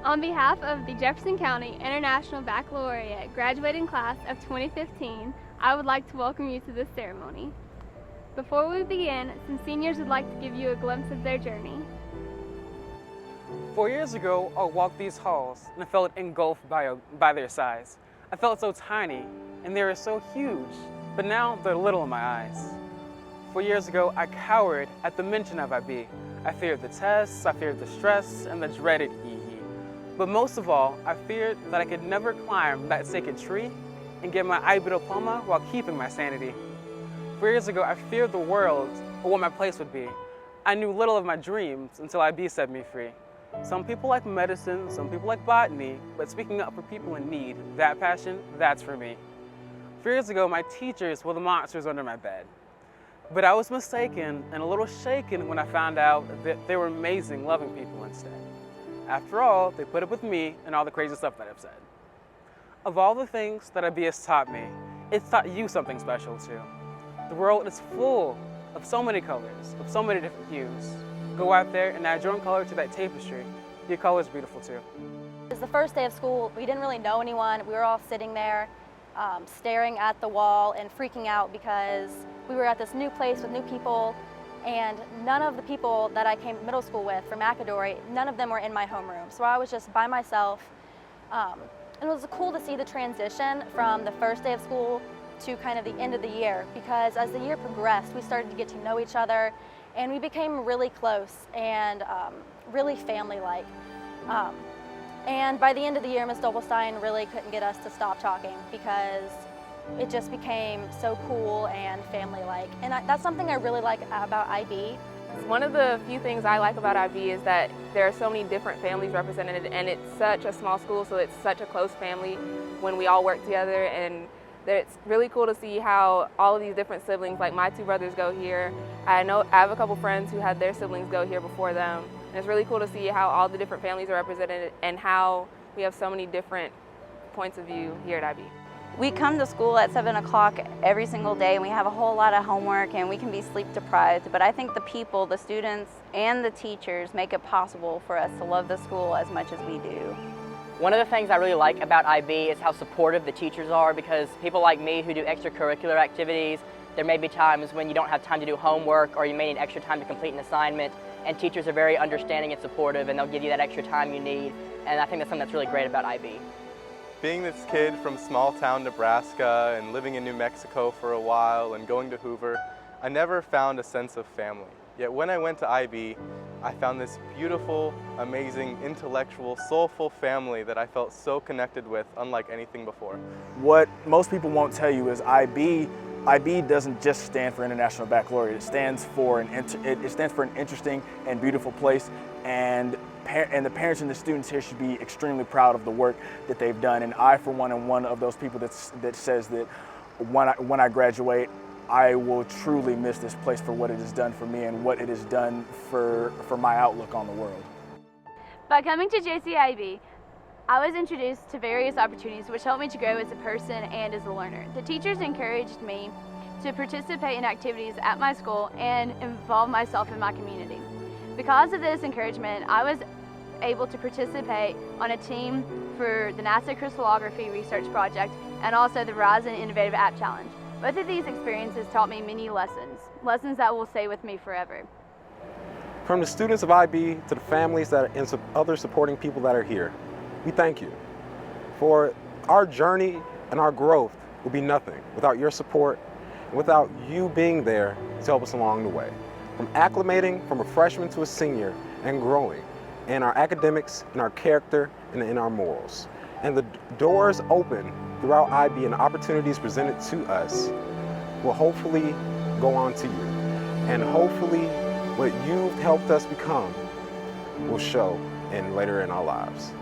On behalf of the Jefferson County International Baccalaureate graduating class of 2015, I would like to welcome you to this ceremony. Before we begin, some seniors would like to give you a glimpse of their journey. 4 years ago, I walked these halls and I felt engulfed by their size. I felt so tiny and they were so huge, but now they're little in my eyes. 4 years ago, I cowered at the mention of IB. I feared the tests, I feared the stress, and the dreaded hee-hee. But most of all, I feared that I could never climb that sacred tree and get my IB diploma while keeping my sanity. 4 years ago, I feared the world or what my place would be. I knew little of my dreams until IB set me free. Some people like medicine, some people like botany, but speaking up for people in need, that passion, that's for me. 4 years ago, my teachers were the monsters under my bed. But I was mistaken and a little shaken when I found out that they were amazing, loving people instead. After all, they put up with me and all the crazy stuff that I've said. Of all the things that IB has taught me, it's taught you something special too. The world is full of so many colors, of so many different hues. Go out there and add your own color to that tapestry. Your color is beautiful too. It was the first day of school. We didn't really know anyone. We were all sitting there staring at the wall and freaking out because we were at this new place with new people, and none of the people that I came to middle school with from Baccalaureate, none of them were in my homeroom. So I was just by myself. And it was cool to see the transition from the first day of school to kind of the end of the year, because as the year progressed, we started to get to know each other and we became really close and really family-like. And by the end of the year, Ms. Doblestein really couldn't get us to stop talking because it just became so cool and family-like. And that's something I really like about IB. One of the few things I like about IB is that there are so many different families represented, and it's such a small school, so it's such a close family when we all work together. And it's really cool to see how all of these different siblings, like my two brothers go here. I have a couple friends who had their siblings go here before them. And it's really cool to see how all the different families are represented and how we have so many different points of view here at IB. We come to school at 7 o'clock every single day and we have a whole lot of homework and we can be sleep deprived, but I think the people, the students and the teachers make it possible for us to love the school as much as we do. One of the things I really like about IB is how supportive the teachers are, because people like me who do extracurricular activities, there may be times when you don't have time to do homework or you may need extra time to complete an assignment, and teachers are very understanding and supportive and they'll give you that extra time you need, and I think that's something that's really great about IB. Being this kid from small town Nebraska and living in New Mexico for a while and going to Hoover, I never found a sense of family. Yet when I went to IB, I found this beautiful, amazing, intellectual, soulful family that I felt so connected with, unlike anything before. What most people won't tell you is IB doesn't just stand for International Baccalaureate. It stands for an interesting and beautiful place, and the parents and the students here should be extremely proud of the work that they've done. And I, for one, am one of those people that says that when I graduate, I will truly miss this place for what it has done for me and what it has done for my outlook on the world. By coming to JCIB, I was introduced to various opportunities which helped me to grow as a person and as a learner. The teachers encouraged me to participate in activities at my school and involve myself in my community. Because of this encouragement, I was able to participate on a team for the NASA Crystallography Research Project and also the Verizon Innovative App Challenge. Both of these experiences taught me many lessons that will stay with me forever. From the students of IB to the families and other supporting people that are here, we thank you. For our journey and our growth would be nothing without your support and without you being there to help us along the way. From acclimating from a freshman to a senior and growing in our academics, in our character, and in our morals. And the doors open throughout IB and the opportunities presented to us will hopefully go on to you. And hopefully what you've helped us become will show later in our lives.